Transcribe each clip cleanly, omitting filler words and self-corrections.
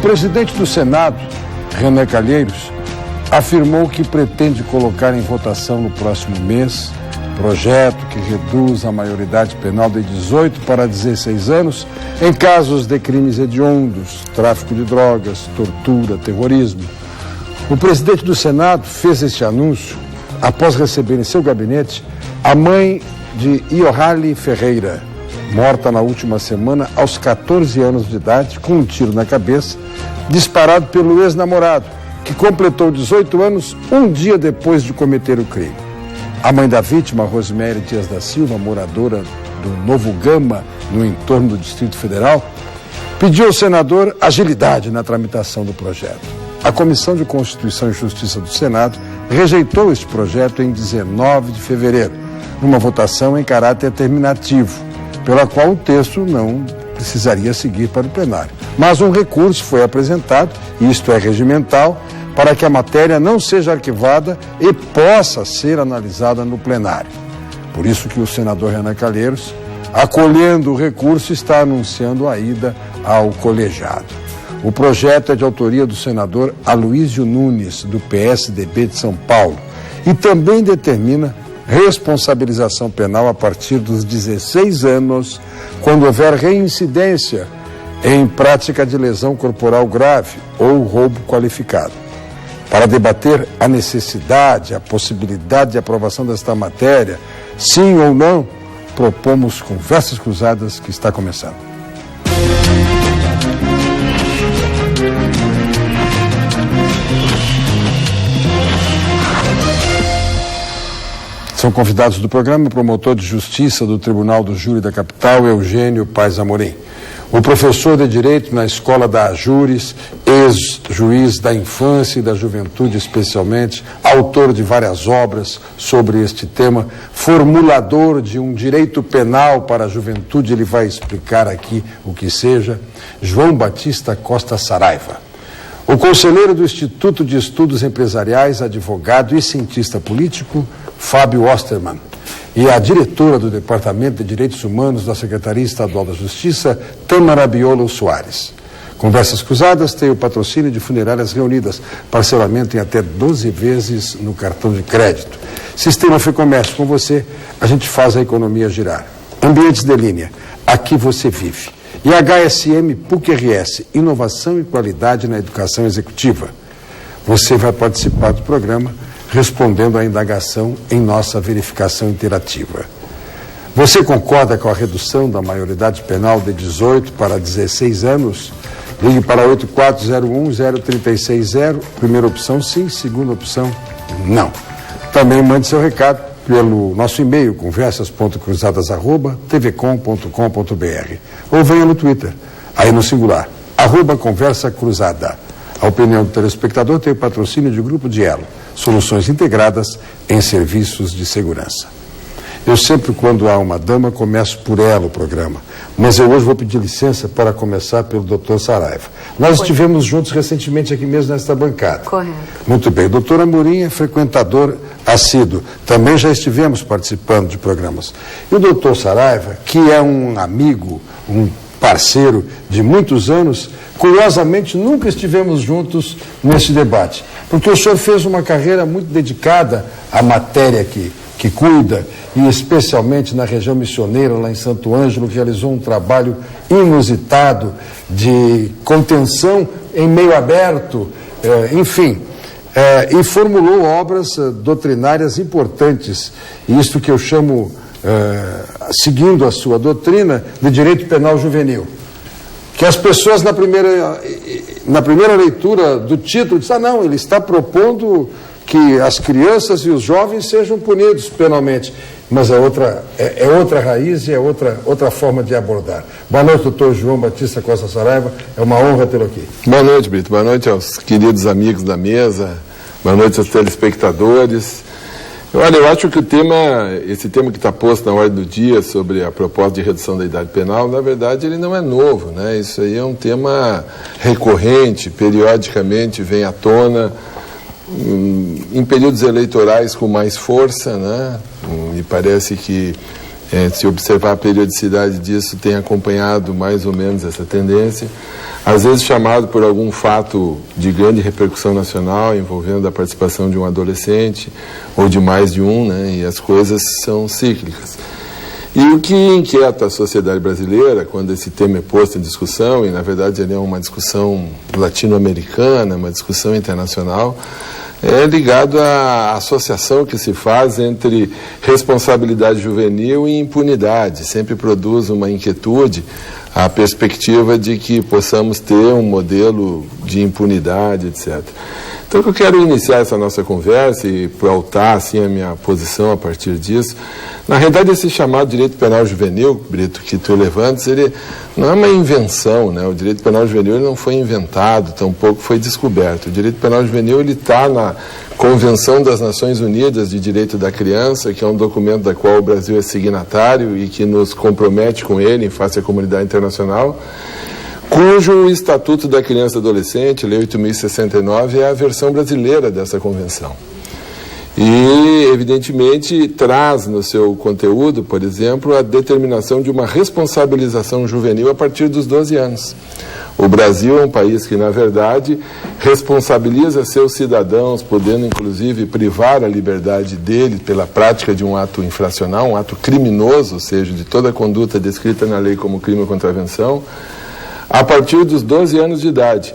presidente do Senado, Renan Calheiros, afirmou que pretende colocar em votação no próximo mês projeto que reduz a maioridade penal de 18 para 16 anos em casos de crimes hediondos, tráfico de drogas, tortura, terrorismo. O presidente do Senado fez este anúncio após receber em seu gabinete a mãe de Iohali Ferreira, morta na última semana aos 14 anos de idade, com um tiro na cabeça, disparado pelo ex-namorado, que completou 18 anos um dia depois de cometer o crime. A mãe da vítima, Rosemary Dias da Silva, moradora do Novo Gama, no entorno do Distrito Federal, pediu ao senador agilidade na tramitação do projeto. A Comissão de Constituição e Justiça do Senado rejeitou este projeto em 19 de fevereiro, numa votação em caráter terminativo, pela qual o texto não precisaria seguir para o plenário. Mas um recurso foi apresentado, e isto é regimental, para que a matéria não seja arquivada e possa ser analisada no plenário. Por isso que o senador Renan Calheiros, acolhendo o recurso, está anunciando a ida ao colegiado. O projeto é de autoria do senador Aloísio Nunes, do PSDB de São Paulo, e também determina responsabilização penal a partir dos 16 anos, quando houver reincidência em prática de lesão corporal grave ou roubo qualificado. Para debater a necessidade, a possibilidade de aprovação desta matéria, sim ou não, propomos Conversas Cruzadas, que está começando. São convidados do programa o promotor de justiça do Tribunal do Júri da Capital, Eugênio Paes Amorim. O professor de Direito na Escola da Ajures, ex-juiz da infância e da juventude especialmente, autor de várias obras sobre este tema, formulador de um direito penal para a juventude, ele vai explicar aqui o que seja, João Batista Costa Saraiva. O conselheiro do Instituto de Estudos Empresariais, advogado e cientista político, Fábio Osterman. E a diretora do Departamento de Direitos Humanos da Secretaria Estadual da Justiça, Tâmara Biolo Soares. Conversas Cruzadas tem o patrocínio de Funerárias Reunidas, parcelamento em até 12 vezes no cartão de crédito. Sistema Fecomércio, com você, a gente faz a economia girar. Ambientes de linha, aqui você vive. E HSM PUC-RS, inovação e qualidade na educação executiva. Você vai participar do programa respondendo à indagação em nossa verificação interativa. Você concorda com a redução da maioridade penal de 18 para 16 anos? Ligue para 8401-0360. Primeira opção, sim. Segunda opção, não. Também mande seu recado pelo nosso e-mail, conversas.cruzadas@tvcom.com.br, ou venha no Twitter, aí no singular, @conversacruzada. A opinião do telespectador tem o patrocínio de Grupo de Elo, soluções integradas em serviços de segurança. Eu sempre, quando há uma dama, começo por ela o programa, mas eu hoje vou pedir licença para começar pelo Dr. Saraiva. Nós estivemos juntos recentemente aqui mesmo nesta bancada. Correto. Muito bem. O doutor Amorim é frequentador assíduo. Também já estivemos participando de programas. E o doutor Saraiva, que é um amigo, um parceiro de muitos anos, curiosamente nunca estivemos juntos nesse debate, porque o senhor fez uma carreira muito dedicada à matéria que cuida, e especialmente na região missioneira, lá em Santo Ângelo, realizou um trabalho inusitado de contenção em meio aberto, e formulou obras doutrinárias importantes, e isto que eu chamo, seguindo a sua doutrina, de direito penal juvenil. Que as pessoas na primeira leitura do título dizem, não, ele está propondo que as crianças e os jovens sejam punidos penalmente. Mas é outra raiz e é outra forma de abordar. Boa noite, doutor João Batista Costa Saraiva. É uma honra tê-lo aqui. Boa noite, Brito. Boa noite aos queridos amigos da mesa. Boa noite aos telespectadores. Olha, eu acho que esse tema que está posto na ordem do dia sobre a proposta de redução da idade penal, na verdade, ele não é novo, né? Isso aí é um tema recorrente, periodicamente vem à tona, em períodos eleitorais com mais força, né? Me parece que Se observar a periodicidade disso, tem acompanhado mais ou menos essa tendência. Às vezes chamado por algum fato de grande repercussão nacional, envolvendo a participação de um adolescente, ou de mais de um, né? E as coisas são cíclicas. E o que inquieta a sociedade brasileira, quando esse tema é posto em discussão, e na verdade ele é uma discussão latino-americana, uma discussão internacional, é ligado à associação que se faz entre responsabilidade juvenil e impunidade. Sempre produz uma inquietude a perspectiva de que possamos ter um modelo de impunidade, etc. Então, eu quero iniciar essa nossa conversa e pautar assim, a minha posição a partir disso. Na realidade, esse chamado direito penal juvenil, Brito, que tu levantas, ele não é uma invenção, né? O direito penal juvenil ele não foi inventado, tampouco foi descoberto. O direito penal juvenil está na Convenção das Nações Unidas de Direito da Criança, que é um documento da qual o Brasil é signatário e que nos compromete com ele em face à comunidade internacional, cujo Estatuto da Criança e Adolescente, Lei 8.069, é a versão brasileira dessa convenção. E, evidentemente, traz no seu conteúdo, por exemplo, a determinação de uma responsabilização juvenil a partir dos 12 anos. O Brasil é um país que, na verdade, responsabiliza seus cidadãos, podendo, inclusive, privar a liberdade dele pela prática de um ato infracional, um ato criminoso, ou seja, de toda a conduta descrita na lei como crime ou contravenção, a partir dos 12 anos de idade.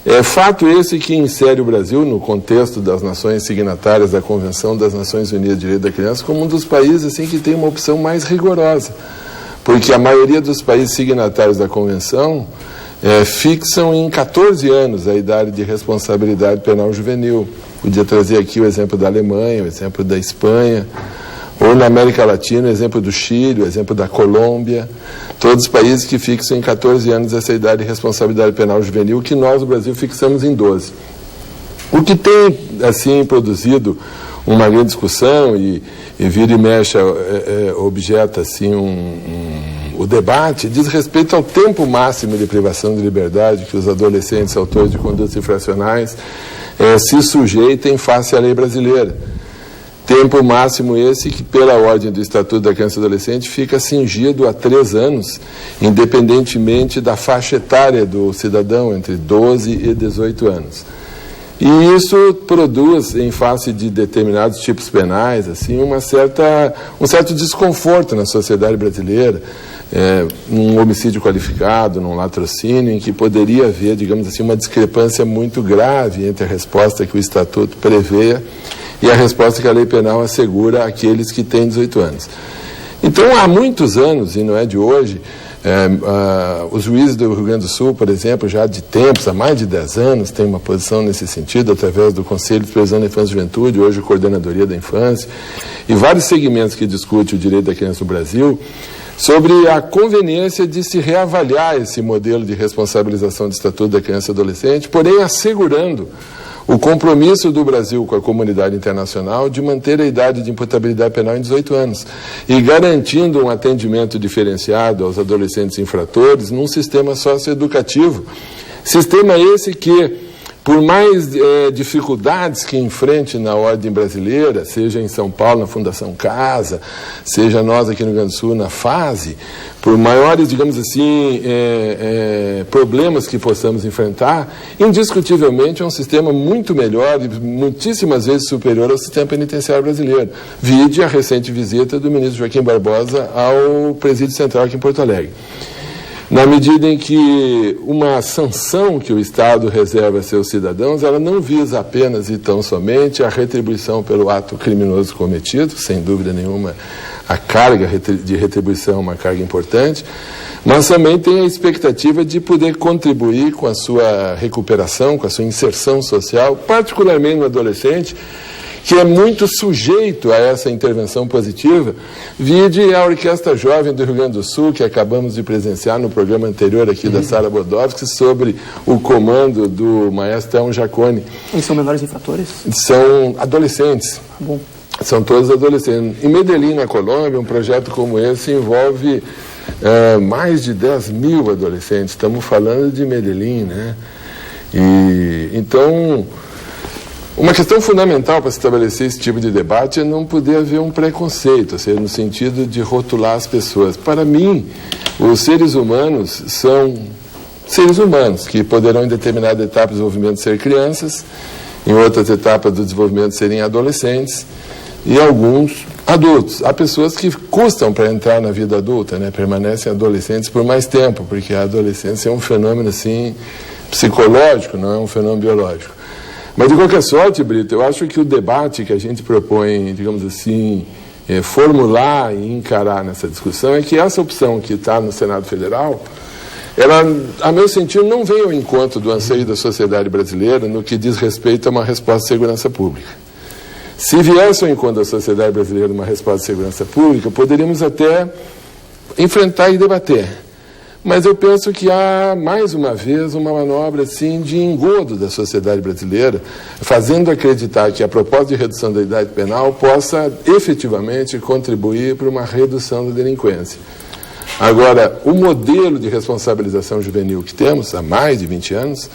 É fato esse que insere o Brasil, no contexto das nações signatárias da Convenção das Nações Unidas de Direito da Criança, como um dos países assim, que tem uma opção mais rigorosa. Porque a maioria dos países signatários da Convenção fixam em 14 anos a idade de responsabilidade penal juvenil. Podia trazer aqui o exemplo da Alemanha, o exemplo da Espanha, ou na América Latina, o exemplo do Chile, o exemplo da Colômbia, todos os países que fixam em 14 anos essa idade de responsabilidade penal juvenil, que nós, no Brasil, fixamos em 12. O que tem, assim, produzido uma grande discussão e vira e mexe, objeta, assim, o debate, diz respeito ao tempo máximo de privação de liberdade que os adolescentes autores de condutas infracionais se sujeitem face à lei brasileira. Tempo máximo esse que, pela ordem do Estatuto da Criança e Adolescente, fica cingido a 3 anos, independentemente da faixa etária do cidadão, entre 12 e 18 anos. E isso produz, em face de determinados tipos penais, assim, um certo desconforto na sociedade brasileira, num homicídio qualificado, num latrocínio, em que poderia haver, digamos assim, uma discrepância muito grave entre a resposta que o Estatuto prevê e a resposta que a lei penal assegura àqueles que têm 18 anos. Então, há muitos anos, e não é de hoje, os juízes do Rio Grande do Sul, por exemplo, já de tempos, há mais de 10 anos, têm uma posição nesse sentido, através do Conselho de Supervisão da Infância e Juventude, hoje Coordenadoria da Infância, e vários segmentos que discutem o direito da criança no Brasil, sobre a conveniência de se reavaliar esse modelo de responsabilização do Estatuto da Criança e Adolescente, porém assegurando o compromisso do Brasil com a comunidade internacional de manter a idade de imputabilidade penal em 18 anos e garantindo um atendimento diferenciado aos adolescentes infratores num sistema socioeducativo. Sistema esse que, por mais dificuldades que enfrente na ordem brasileira, seja em São Paulo, na Fundação Casa, seja nós aqui no Rio Grande do Sul, na FASE, por maiores, digamos assim, problemas que possamos enfrentar, indiscutivelmente é um sistema muito melhor e muitíssimas vezes superior ao sistema penitenciário brasileiro. Vide a recente visita do ministro Joaquim Barbosa ao Presídio Central aqui em Porto Alegre. Na medida em que uma sanção que o Estado reserva a seus cidadãos, ela não visa apenas e tão somente a retribuição pelo ato criminoso cometido, sem dúvida nenhuma a carga de retribuição é uma carga importante, mas também tem a expectativa de poder contribuir com a sua recuperação, com a sua inserção social, particularmente no adolescente, que é muito sujeito a essa intervenção positiva. Vide a Orquestra Jovem do Rio Grande do Sul, que acabamos de presenciar no programa anterior aqui da Sara Bodovski, sobre o comando do maestro Elmo Jaconi. Eles são menores infratores? São adolescentes. Bom. São todos adolescentes. Em Medellín, na Colômbia, um projeto como esse envolve mais de 10 mil adolescentes. Estamos falando de Medellín, né? E, então, Uma questão fundamental para se estabelecer esse tipo de debate é não poder haver um preconceito, ou seja, no sentido de rotular as pessoas. Para mim, os seres humanos são seres humanos que poderão em determinada etapa do desenvolvimento ser crianças, em outras etapas do desenvolvimento serem adolescentes e alguns adultos. Há pessoas que custam para entrar na vida adulta, né? Permanecem adolescentes por mais tempo, porque a adolescência é um fenômeno assim psicológico, não é um fenômeno biológico. Mas, de qualquer sorte, Brito, eu acho que o debate que a gente propõe, digamos assim, formular e encarar nessa discussão é que essa opção que está no Senado Federal, ela, a meu sentir, não vem ao encontro do anseio da sociedade brasileira no que diz respeito a uma resposta de segurança pública. Se viesse ao encontro da sociedade brasileira uma resposta de segurança pública, poderíamos até enfrentar e debater. Mas eu penso que há, mais uma vez, uma manobra assim, de engodo da sociedade brasileira, fazendo acreditar que a proposta de redução da idade penal possa efetivamente contribuir para uma redução da delinquência. Agora, o modelo de responsabilização juvenil que temos há mais de 20 anos,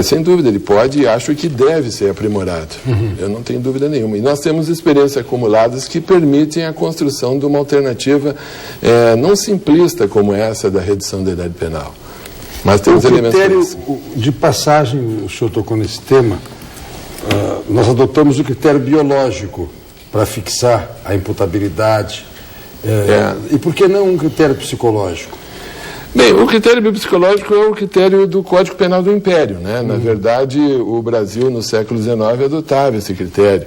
sem dúvida, ele pode e acho que deve ser aprimorado. Eu não tenho dúvida nenhuma. E nós temos experiências acumuladas que permitem a construção de uma alternativa não simplista como essa da redução da idade penal. Mas temos elementos... O critério de passagem, o senhor tocou nesse tema, nós adotamos o critério biológico para fixar a imputabilidade. E por que não um critério psicológico? Bem, o critério biopsicológico é o critério do Código Penal do Império, né? Na verdade, o Brasil, no século XIX, adotava esse critério.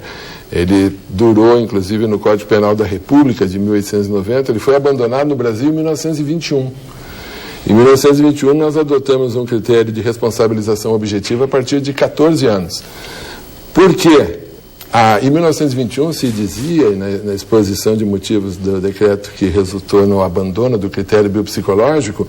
Ele durou, inclusive, no Código Penal da República, de 1890. Ele foi abandonado no Brasil em 1921. Em 1921, nós adotamos um critério de responsabilização objetiva a partir de 14 anos. Por quê? Em 1921 se dizia, na exposição de motivos do decreto que resultou no abandono do critério biopsicológico,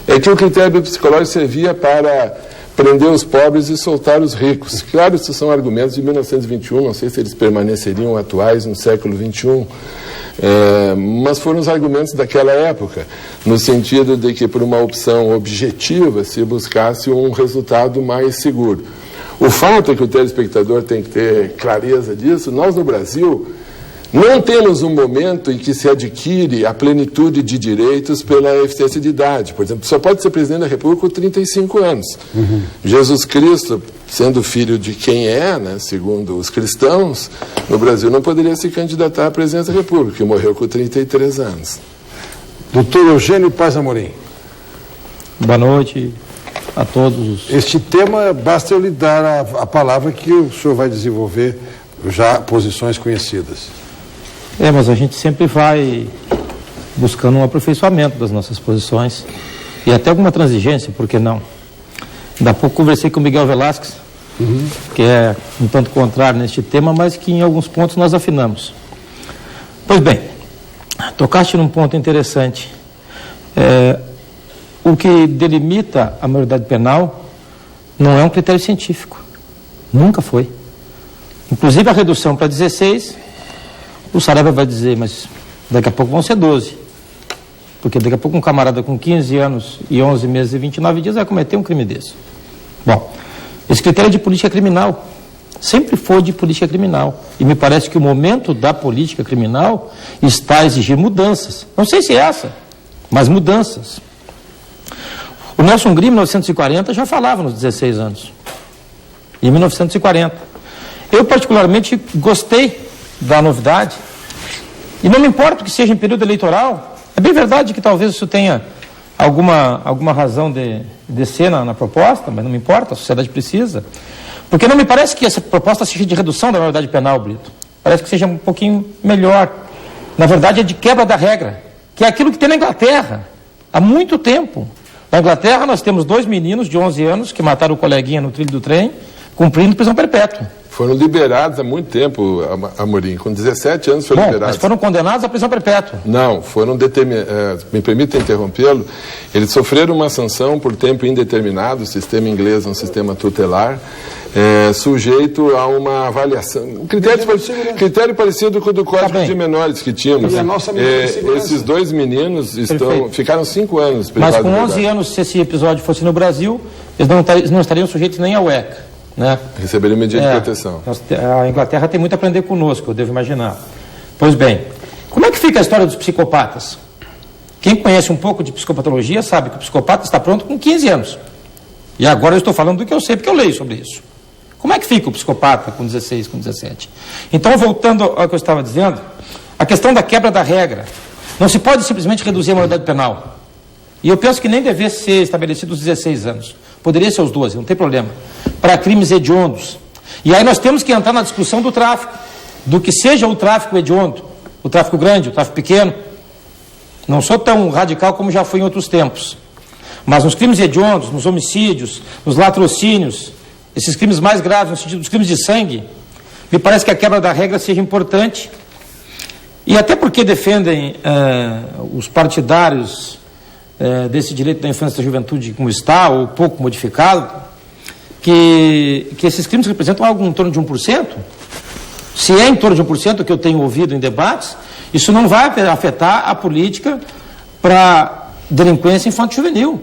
que o critério biopsicológico servia para prender os pobres e soltar os ricos. Claro, isso são argumentos de 1921, não sei se eles permaneceriam atuais no século XXI, mas foram os argumentos daquela época, no sentido de que por uma opção objetiva se buscasse um resultado mais seguro. O fato é que o telespectador tem que ter clareza disso. Nós, no Brasil, não temos um momento em que se adquire a plenitude de direitos pela eficiência de idade. Por exemplo, só pode ser presidente da República com 35 anos. Jesus Cristo, sendo filho de quem é, né, segundo os cristãos, no Brasil não poderia se candidatar à presidência da República, que morreu com 33 anos. Doutor Eugênio Paz Amorim. Boa noite a todos. Este tema, basta eu lhe dar a palavra que o senhor vai desenvolver já posições conhecidas. Mas a gente sempre vai buscando um aperfeiçoamento das nossas posições e até alguma transigência, por que não? Ainda há pouco conversei com o Miguel Velasquez, que é um tanto contrário neste tema, mas que em alguns pontos nós afinamos. Pois bem, tocaste num ponto interessante. O que delimita a maioridade penal não é um critério científico. Nunca foi. Inclusive a redução para 16, o Saraiva vai dizer, mas daqui a pouco vão ser 12. Porque daqui a pouco um camarada com 15 anos e 11 meses e 29 dias vai cometer um crime desse. Bom, esse critério é de política criminal. Sempre foi de política criminal. E me parece que o momento da política criminal está a exigir mudanças. Não sei se é essa, mas mudanças. O Nelson Grimm, em 1940, já falava nos 16 anos. Em 1940. Eu, particularmente, gostei da novidade. E não me importa que seja em período eleitoral. É bem verdade que talvez isso tenha alguma razão de ser na proposta, mas não me importa, a sociedade precisa. Porque não me parece que essa proposta seja de redução da maioridade penal, Brito. Parece que seja um pouquinho melhor. Na verdade, é de quebra da regra, que é aquilo que tem na Inglaterra, há muito tempo. Na Inglaterra, nós temos 2 meninos de 11 anos que mataram o coleguinha no trilho do trem, cumprindo prisão perpétua. Foram liberados há muito tempo, Amorim. Com 17 anos foram liberados. Mas foram condenados à prisão perpétua. Não, foram me permita interrompê-lo, eles sofreram uma sanção por tempo indeterminado. O sistema inglês é um sistema tutelar, sujeito a uma avaliação. Um critério parecido com o do Código de Menores que tínhamos. E a nossa esses 2 meninos ficaram 5 anos privados. Mas com 11 anos, se esse episódio fosse no Brasil, eles não estariam sujeitos nem ao ECA. né? Receberia medida de proteção. A Inglaterra tem muito a aprender conosco, eu devo imaginar. Pois bem, como é que fica a história dos psicopatas? Quem conhece um pouco de psicopatologia sabe que o psicopata está pronto com 15 anos. E agora eu estou falando do que eu sei, porque eu leio sobre isso. Como é que fica o psicopata com 16, com 17? Então, voltando ao que eu estava dizendo, a questão da quebra da regra. Não se pode simplesmente reduzir a maioridade penal. E eu penso que nem devesse ser estabelecido os 16 anos. Poderia ser os 12, não tem problema. Para crimes hediondos. E aí nós temos que entrar na discussão do tráfico. Do que seja o tráfico hediondo. O tráfico grande, o tráfico pequeno. Não sou tão radical como já fui em outros tempos. Mas nos crimes hediondos, nos homicídios, nos latrocínios, esses crimes mais graves, no sentido dos crimes de sangue, me parece que a quebra da regra seja importante. E até porque defendem os partidários desse direito da infância e da juventude como está, ou pouco modificado, que esses crimes representam algo em torno de 1%. Se é em torno de 1%, que eu tenho ouvido em debates, isso não vai afetar a política para delinquência infanto-juvenil.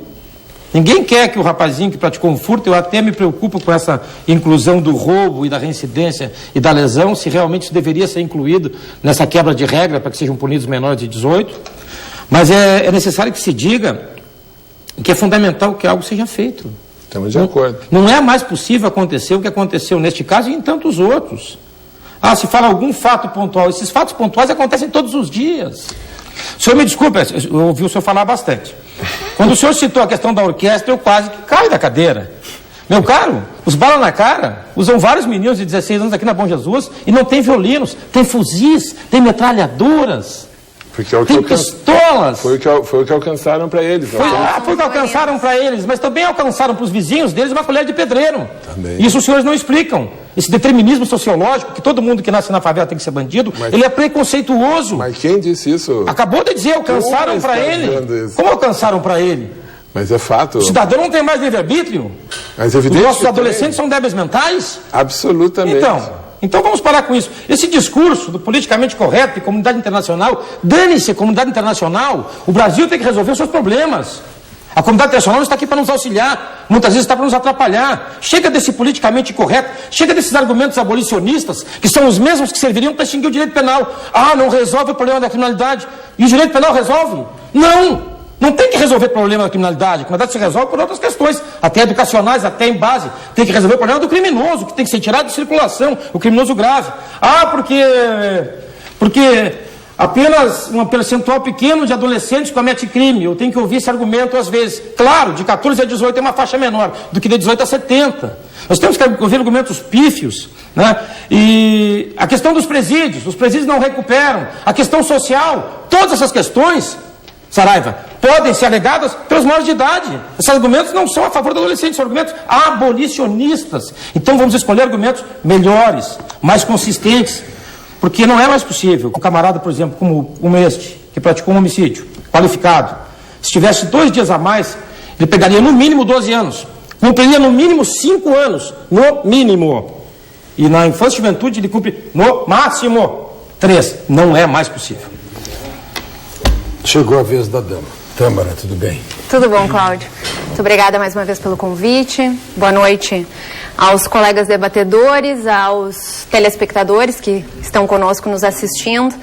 Ninguém quer que o rapazinho que praticou um furto, eu até me preocupo com essa inclusão do roubo e da reincidência e da lesão, se realmente isso deveria ser incluído nessa quebra de regra para que sejam punidos menores de 18. Mas é necessário que se diga que é fundamental que algo seja feito. Estamos de acordo. Não é mais possível acontecer o que aconteceu neste caso e em tantos outros. Se fala algum fato pontual. Esses fatos pontuais acontecem todos os dias. O senhor me desculpe, eu ouvi o senhor falar bastante. Quando o senhor citou a questão da orquestra, eu quase que caio da cadeira. Meu caro, os Bala na Cara usam vários meninos de 16 anos aqui na Bom Jesus e não tem violinos, tem fuzis, tem metralhadoras, tem pistolas. Foi o que alcançaram para eles. Foi o que alcançaram para eles, mas também alcançaram para os vizinhos deles uma colher de pedreiro. Também. Isso os senhores não explicam. Esse determinismo sociológico, que todo mundo que nasce na favela tem que ser bandido, ele é preconceituoso. Mas quem disse isso? Acabou de dizer, alcançaram para ele. Como alcançaram para ele? Mas é fato. O cidadão não tem mais livre-arbítrio? Mas é evidente. Os nossos adolescentes são débeis mentais? Absolutamente. Então vamos parar com isso. Esse discurso do politicamente correto e comunidade internacional, dane-se a comunidade internacional, o Brasil tem que resolver os seus problemas. A comunidade internacional está aqui para nos auxiliar, muitas vezes está para nos atrapalhar. Chega desse politicamente correto, chega desses argumentos abolicionistas, que são os mesmos que serviriam para extinguir o direito penal. Não resolve o problema da criminalidade. E o direito penal resolve? Não tem que resolver o problema da criminalidade. A criminalidade se resolve por outras questões, até educacionais, até em base. Tem que resolver o problema do criminoso, que tem que ser tirado de circulação, o criminoso grave. Porque apenas um percentual pequeno de adolescentes comete crime. Eu tenho que ouvir esse argumento às vezes. Claro, de 14 a 18 é uma faixa menor do que de 18 a 70. Nós temos que ouvir argumentos pífios, né? E a questão dos presídios, os presídios não recuperam. A questão social, todas essas questões, Saraiva, podem ser alegadas pelos maiores de idade. Esses argumentos não são a favor do adolescente, são argumentos abolicionistas. Então vamos escolher argumentos melhores, mais consistentes. Porque não é mais possível um camarada, por exemplo, como este, que praticou um homicídio qualificado, se tivesse 2 dias a mais, ele pegaria no mínimo 12 anos, cumpriria no mínimo 5 anos, no mínimo. E na infância e juventude ele cumpre no máximo 3. Não é mais possível. Chegou a vez da dama. Tâmara, tudo bem? Tudo bom, Cláudio. Muito obrigada mais uma vez pelo convite. Boa noite aos colegas debatedores, aos telespectadores que estão conosco nos assistindo.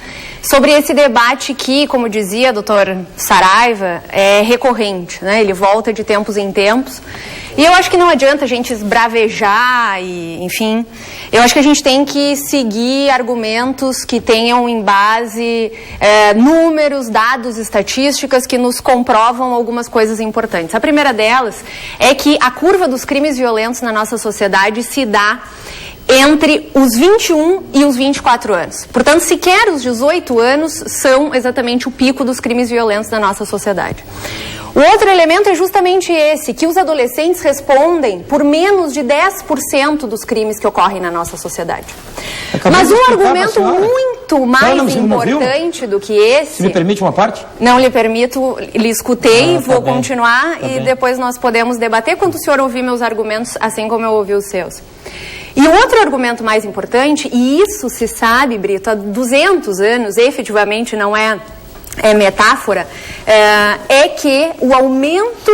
Sobre esse debate que, como dizia o doutor Saraiva, é recorrente, né? Ele volta de tempos em tempos. E eu acho que não adianta a gente esbravejar e, enfim, eu acho que a gente tem que seguir argumentos que tenham em base números, dados, estatísticas que nos comprovam algumas coisas importantes. A primeira delas é que a curva dos crimes violentos na nossa sociedade se dá entre os 21 e os 24 anos. Portanto, sequer os 18 anos são exatamente o pico dos crimes violentos na nossa sociedade. O outro elemento é justamente esse, que os adolescentes respondem por menos de 10% dos crimes que ocorrem na nossa sociedade. Mas um argumento muito mais importante do que esse... Se me permite uma parte? Não lhe permito, lhe escutei, vou bem. continuar e depois nós podemos debater quando o senhor ouvir meus argumentos, assim como eu ouvi os seus. E o outro argumento mais importante, e isso se sabe, Brito, há 200 anos, efetivamente não é metáfora, é que o aumento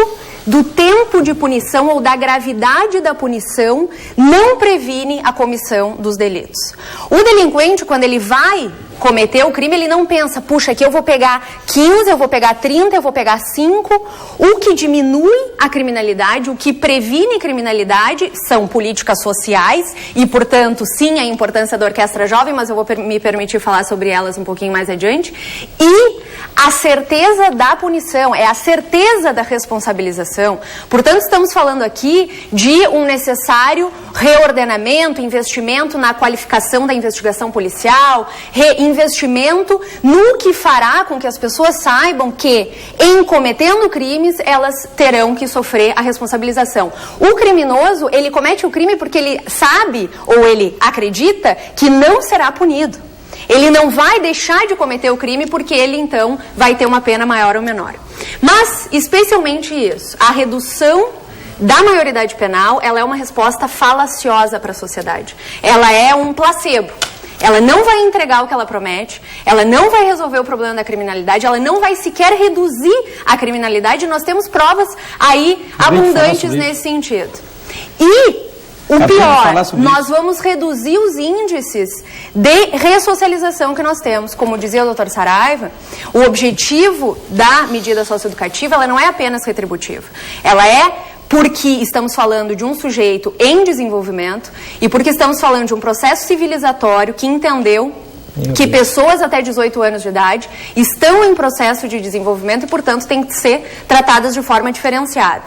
do tempo de punição ou da gravidade da punição não previne a comissão dos delitos. O delinquente, quando ele vai cometer o crime, ele não pensa, puxa, aqui eu vou pegar 15, eu vou pegar 30, eu vou pegar 5. O que diminui a criminalidade, o que previne criminalidade são políticas sociais e, portanto, sim, a importância da Orquestra Jovem, mas eu vou me permitir falar sobre elas um pouquinho mais adiante. E a certeza da punição, é a certeza da responsabilização. Portanto, estamos falando aqui de um necessário reordenamento, investimento na qualificação da investigação policial, investimento no que fará com que as pessoas saibam que, em cometendo crimes, elas terão que sofrer a responsabilização. O criminoso, ele comete o crime porque ele sabe ou ele acredita que não será punido. Ele não vai deixar de cometer o crime porque ele, então, vai ter uma pena maior ou menor. Mas, especialmente isso, a redução da maioridade penal, ela é uma resposta falaciosa para a sociedade. Ela é um placebo. Ela não vai entregar o que ela promete, ela não vai resolver o problema da criminalidade, ela não vai sequer reduzir a criminalidade. Nós temos provas aí abundantes nesse sentido. E o pior, nós vamos reduzir os índices de ressocialização que nós temos. Como dizia o Dr. Saraiva, o objetivo da medida socioeducativa, ela não é apenas retributiva. Ela é porque estamos falando de um sujeito em desenvolvimento e porque estamos falando de um processo civilizatório que entendeu que pessoas até 18 anos de idade estão em processo de desenvolvimento e, portanto, têm que ser tratadas de forma diferenciada.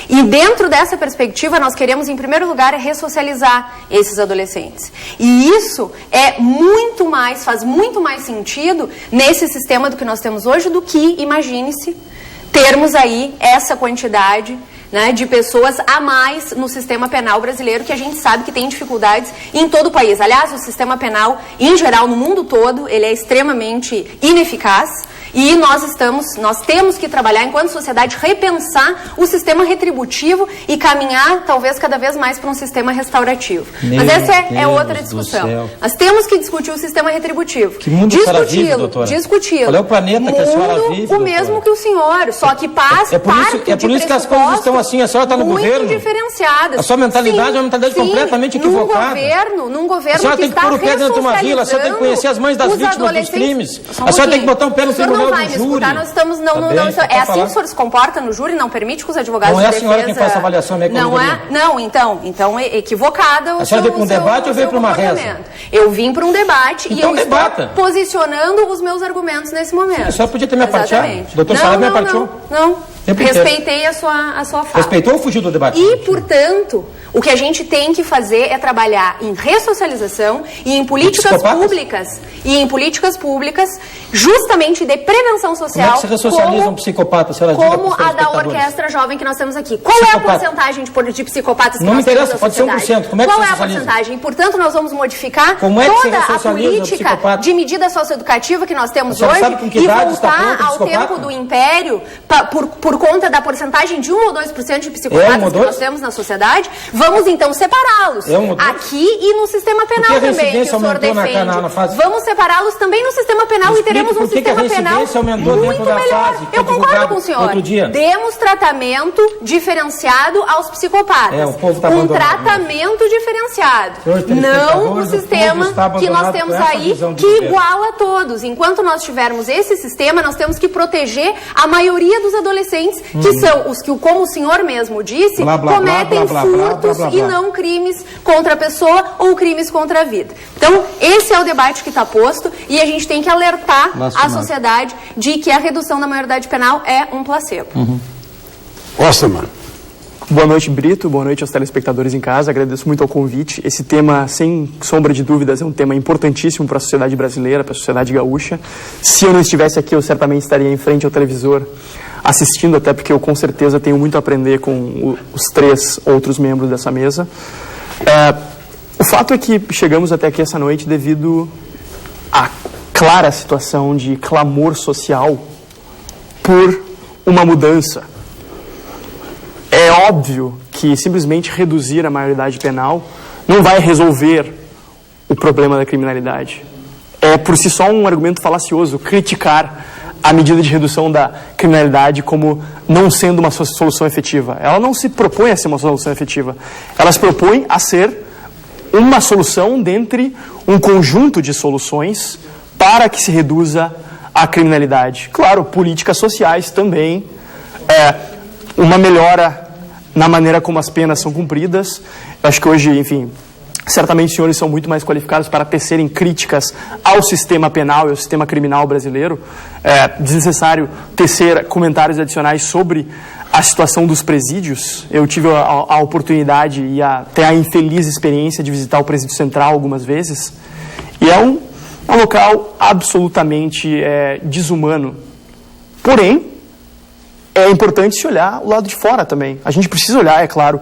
E dentro dessa perspectiva, nós queremos, em primeiro lugar, ressocializar esses adolescentes. E isso é muito mais, faz muito mais sentido nesse sistema do que nós temos hoje do que, imagine-se, termos aí essa quantidade, né, de pessoas a mais no sistema penal brasileiro, que a gente sabe que tem dificuldades em todo o país. Aliás, o sistema penal, em geral, no mundo todo, ele é extremamente ineficaz. E nós temos que trabalhar, enquanto sociedade, repensar o sistema retributivo e caminhar, talvez, cada vez mais para um sistema restaurativo. Mas essa é outra discussão. Nós temos que discutir o sistema retributivo. Que mundo a senhora vive, doutora? Discuti-lo. Qual é o planeta que a senhora vive, doutora? O mesmo que o senhor, só que parte é por isso que as coisas estão assim. A senhora está no governo? Muito diferenciadas. A sua mentalidade é uma mentalidade completamente equivocada. Num governo a senhora tem que pôr o pé dentro de uma vila, a senhora tem que conhecer as mães das vítimas dos crimes. A senhora tem que botar um pé no tribunal do júri. Nós estamos, é assim que o senhor se comporta no júri? Não permite que os advogados de defesa... Não é a senhora quem faz a avaliação, né? Não é? Não, então é equivocada a senhora veio para um debate ou veio para uma reza? Eu vim para um debate e eu debata. Estou posicionando os meus argumentos nesse momento. A senhora podia ter me aparteado. O doutor Saraiva me aparteou. Não. Respeitei a sua fala. Respeitou ou fugiu do debate? E, portanto, o que a gente tem que fazer é trabalhar em ressocialização e em políticas públicas, justamente de prevenção social. Como é que se ressocializa um psicopata? Como a da Orquestra Jovem que nós temos aqui. Qual é a porcentagem de psicopatas que não nós me interessa, pode ser 1%. Como é que Qual é a porcentagem? Portanto, nós vamos modificar toda a política de medida socioeducativa que nós temos hoje e voltar ao tempo do Império por conta da porcentagem de 1 ou 2% de psicopatas que nós temos na sociedade. Vamos, então, separá-los aqui e no sistema penal também, que o senhor defende. Vamos separá-los também no sistema penal e teremos um sistema penal muito melhor. Eu concordo com o senhor. Demos tratamento diferenciado aos psicopatas. Um tratamento diferenciado. Não o sistema que nós temos aí, que iguala a todos. Enquanto nós tivermos esse sistema, nós temos que proteger a maioria dos adolescentes, que são os que, como o senhor mesmo disse, cometem furtos e não crimes contra a pessoa ou crimes contra a vida. Então, esse é o debate que está posto e a gente tem que alertar a sociedade de que a redução da maioridade penal é um placebo. Osterman. Boa noite, Brito. Boa noite aos telespectadores em casa. Agradeço muito ao convite. Esse tema, sem sombra de dúvidas, é um tema importantíssimo para a sociedade brasileira, para a sociedade gaúcha. Se eu não estivesse aqui, eu certamente estaria em frente ao televisor assistindo, até porque eu com certeza tenho muito a aprender com os 3 outros membros dessa mesa. O fato é que chegamos até aqui essa noite devido à clara situação de clamor social por uma mudança. É óbvio que simplesmente reduzir a maioridade penal não vai resolver o problema da criminalidade. É por si só um argumento falacioso criticar a medida de redução da criminalidade como não sendo uma solução efetiva. Ela não se propõe a ser uma solução efetiva. Ela se propõe a ser uma solução dentre um conjunto de soluções para que se reduza a criminalidade. Claro, políticas sociais também, uma melhora na maneira como as penas são cumpridas. Eu acho que hoje, enfim, certamente os senhores são muito mais qualificados para tecerem críticas ao sistema penal e ao sistema criminal brasileiro. É desnecessário tecer comentários adicionais sobre a situação dos presídios. Eu tive a oportunidade e até a infeliz experiência de visitar o Presídio Central algumas vezes. E é um local absolutamente desumano. Porém, é importante se olhar o lado de fora também. A gente precisa olhar, é claro,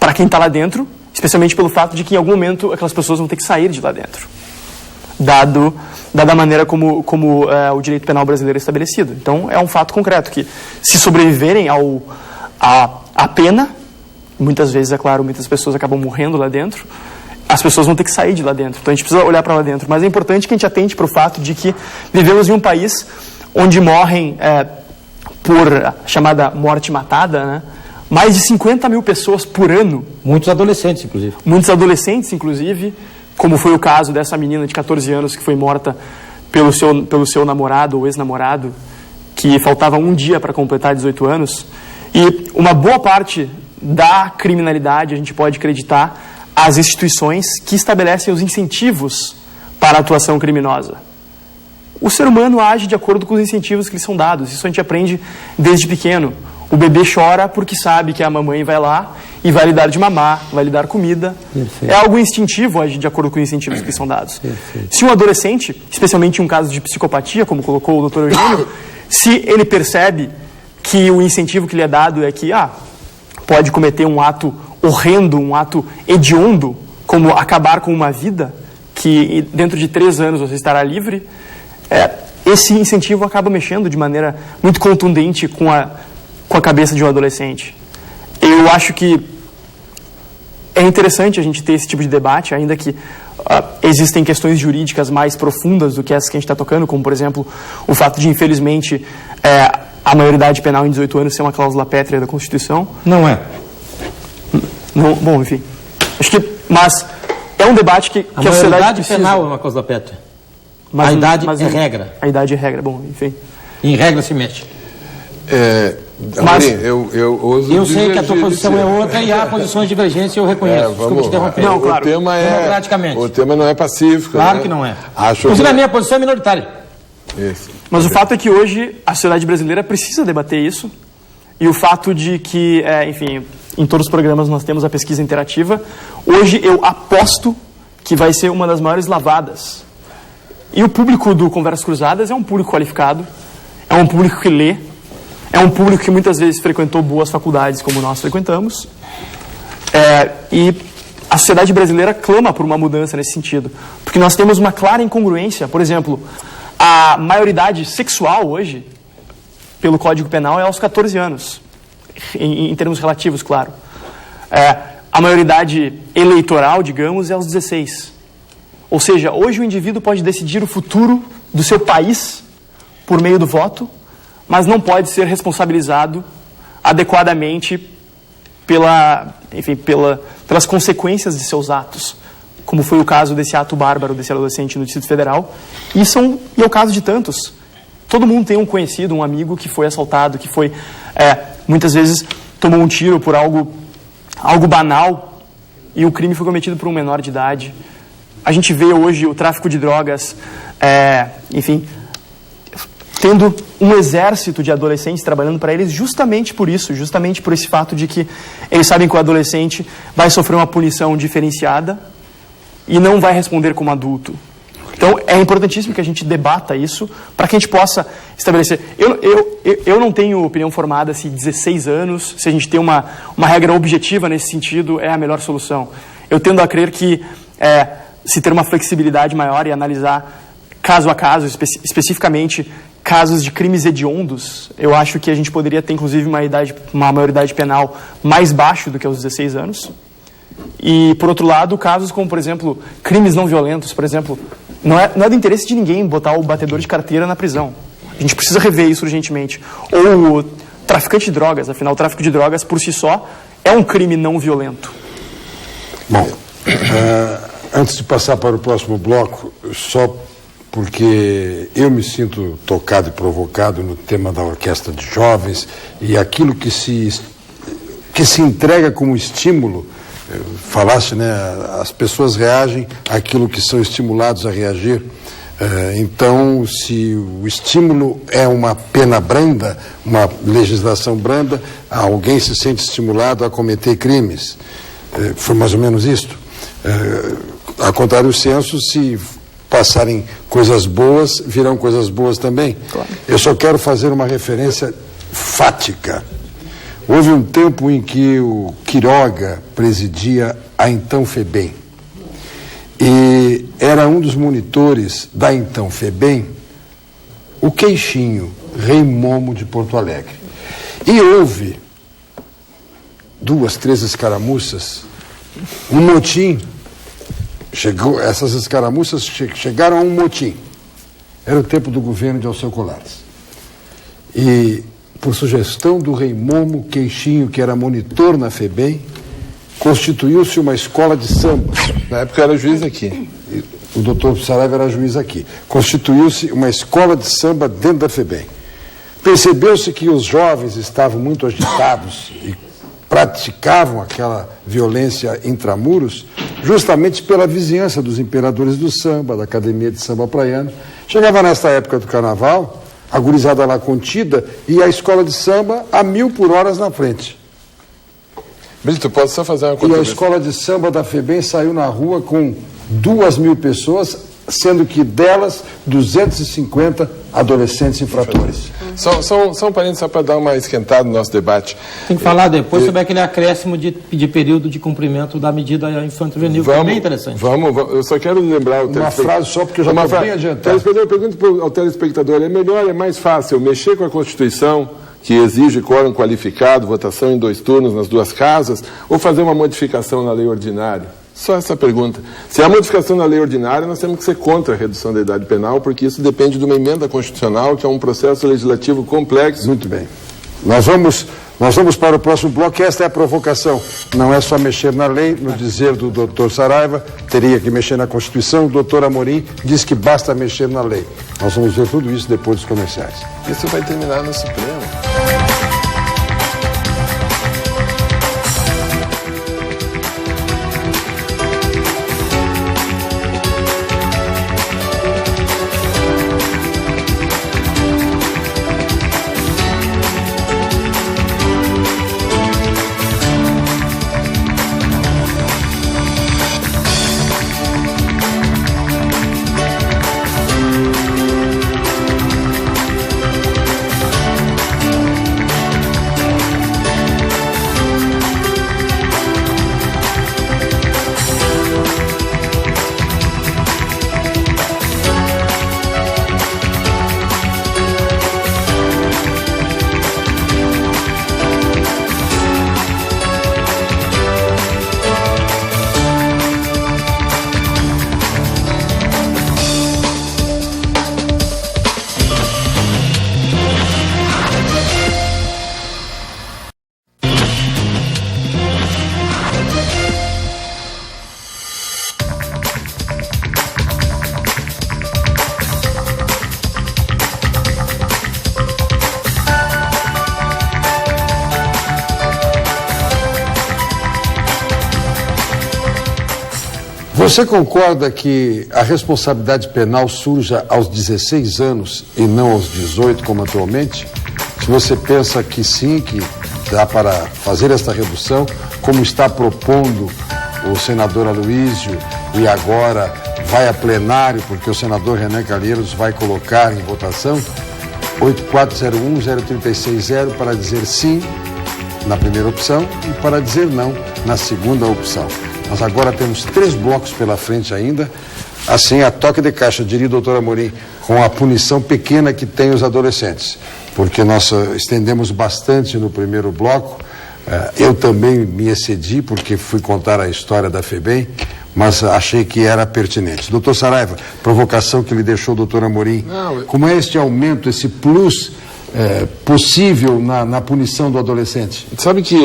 para quem está lá dentro, especialmente pelo fato de que em algum momento aquelas pessoas vão ter que sair de lá dentro, dada a maneira como o direito penal brasileiro é estabelecido. Então, é um fato concreto que, se sobreviverem à pena, muitas vezes, é claro, muitas pessoas acabam morrendo lá dentro, as pessoas vão ter que sair de lá dentro. Então, a gente precisa olhar para lá dentro. Mas é importante que a gente atente para o fato de que vivemos em um país onde morrem, por chamada morte matada, né, mais de 50 mil pessoas por ano. Muitos adolescentes, inclusive. Muitos adolescentes, inclusive, como foi o caso dessa menina de 14 anos que foi morta pelo seu namorado ou ex-namorado, que faltava um dia para completar 18 anos. E uma boa parte da criminalidade, a gente pode acreditar, às instituições que estabelecem os incentivos para a atuação criminosa. O ser humano age de acordo com os incentivos que lhe são dados. Isso a gente aprende desde pequeno. O bebê chora porque sabe que a mamãe vai lá e vai lhe dar de mamar, vai lhe dar comida. Perfeito. É algo instintivo agir de acordo com os incentivos que lhe são dados. Perfeito. Se um adolescente, especialmente em um caso de psicopatia, como colocou o Dr. Eugênio, se ele percebe que o incentivo que lhe é dado é que pode cometer um ato horrendo, um ato hediondo, como acabar com uma vida, que dentro de 3 anos você estará livre, esse incentivo acaba mexendo de maneira muito contundente com a cabeça de um adolescente. Eu acho que é interessante a gente ter esse tipo de debate, ainda que existem questões jurídicas mais profundas do que essas que a gente está tocando, como, por exemplo, o fato de, infelizmente, a maioridade penal em 18 anos ser uma cláusula pétrea da Constituição. Não é. Não, bom, enfim. Mas é um debate que a sociedade maioridade penal é uma cláusula pétrea. Mas a idade é regra. A idade é regra, bom, enfim. Em regra se mexe. Mas eu sei que a tua posição é outra e há posições divergentes e eu reconheço. Desculpa te interromper. Não, claro. O tema não é pacífico. Claro, né? Que não é. Inclusive a minha posição é minoritária. Isso. Mas o fato é que hoje a sociedade brasileira precisa debater isso. E o fato de que, enfim, em todos os programas nós temos a pesquisa interativa. Hoje eu aposto que vai ser uma das maiores lavadas. E o público do Conversas Cruzadas é um público qualificado, é um público que lê, é um público que muitas vezes frequentou boas faculdades como nós frequentamos. E a sociedade brasileira clama por uma mudança nesse sentido. Porque nós temos uma clara incongruência. Por exemplo, a maioridade sexual hoje, pelo Código Penal, é aos 14 anos. Em termos relativos, claro. A maioridade eleitoral, digamos, é aos 16. Ou seja, hoje o indivíduo pode decidir o futuro do seu país por meio do voto, mas não pode ser responsabilizado adequadamente pelas consequências de seus atos, como foi o caso desse ato bárbaro desse adolescente no Distrito Federal. E é o caso de tantos. Todo mundo tem um conhecido, um amigo que foi assaltado, que foi, muitas vezes, tomou um tiro por algo banal e o crime foi cometido por um menor de idade. A gente vê hoje o tráfico de drogas, enfim, tendo um exército de adolescentes trabalhando para eles justamente por isso, justamente por esse fato de que eles sabem que o adolescente vai sofrer uma punição diferenciada e não vai responder como adulto. Então, é importantíssimo que a gente debata isso para que a gente possa estabelecer. Eu não tenho opinião formada se 16 anos, se a gente tem uma regra objetiva nesse sentido, é a melhor solução. Eu tendo a crer que se ter uma flexibilidade maior e analisar caso a caso, especificamente casos de crimes hediondos, eu acho que a gente poderia ter, inclusive, uma maioridade penal mais baixa do que aos 16 anos. E, por outro lado, casos como, por exemplo, crimes não violentos, por exemplo, não é do interesse de ninguém botar o batedor de carteira na prisão. A gente precisa rever isso urgentemente. Ou o traficante de drogas, afinal, o tráfico de drogas por si só é um crime não violento. Bom, antes de passar para o próximo bloco, só porque eu me sinto tocado e provocado no tema da orquestra de jovens e aquilo que se entrega como estímulo, falaste, né? As pessoas reagem àquilo que são estimulados a reagir. Então, se o estímulo é uma pena branda, uma legislação branda, alguém se sente estimulado a cometer crimes. Foi mais ou menos isto. A contrário senso, se passarem coisas boas, virão coisas boas também. Claro. Eu só quero fazer uma referência fática. Houve um tempo em que o Quiroga presidia a então FEBEM. E era um dos monitores da então FEBEM, o Queixinho, Rei Momo de Porto Alegre. E houve 2, 3 escaramuças, um motim. Essas escaramuças chegaram a um motim. Era o tempo do governo de Alceu Colares. E, por sugestão do Rei Momo, Queixinho, que era monitor na FEBEM, constituiu-se uma escola de samba. Na época era juiz aqui. O doutor Saraiva era juiz aqui. Constituiu-se uma escola de samba dentro da FEBEM. Percebeu-se que os jovens estavam muito agitados e praticavam aquela violência intramuros justamente pela vizinhança dos imperadores do samba, da Academia de Samba Praiano. Chegava nesta época do carnaval, a gurizada lá contida e a escola de samba a 1000 por hora na frente. Brito, posso só fazer uma coisa? E a escola de samba da FEBEM saiu na rua com 2.000 pessoas, sendo que delas 250 adolescentes infratores. Só um parênteses só para dar uma esquentada no nosso debate. Tem que falar depois sobre aquele acréscimo de período de cumprimento da medida infanto-juvenil, que é bem interessante. Vamos, eu só quero lembrar o uma frase só, porque eu já estou bem adiantado. Eu pergunto ao telespectador, é melhor, é mais fácil mexer com a Constituição, que exige quórum qualificado, votação em 2 turnos nas 2 casas, ou fazer uma modificação na lei ordinária? Só essa pergunta. Se há modificação na lei ordinária, nós temos que ser contra a redução da idade penal, porque isso depende de uma emenda constitucional, que é um processo legislativo complexo. Muito bem. Nós vamos para o próximo bloco, e esta é a provocação. Não é só mexer na lei, no dizer do doutor Saraiva, teria que mexer na Constituição. O doutor Amorim diz que basta mexer na lei. Nós vamos ver tudo isso depois dos comerciais. Isso vai terminar no Supremo. Você concorda que a responsabilidade penal surja aos 16 anos e não aos 18, como atualmente? Se você pensa que sim, que dá para fazer esta redução, como está propondo o senador Aloísio, e agora vai a plenário, porque o senador Renan Calheiros vai colocar em votação, 8401-0360 para dizer sim na primeira opção e para dizer não na segunda opção. Nós agora temos 3 blocos pela frente ainda, assim a toque de caixa, diria o doutor Amorim, com a punição pequena que tem os adolescentes, porque nós estendemos bastante no primeiro bloco. Eu também me excedi, porque fui contar a história da FEBEM, mas achei que era pertinente. Doutor Saraiva, provocação que lhe deixou o doutor Amorim, como é este aumento, esse plus possível na punição do adolescente? Sabe que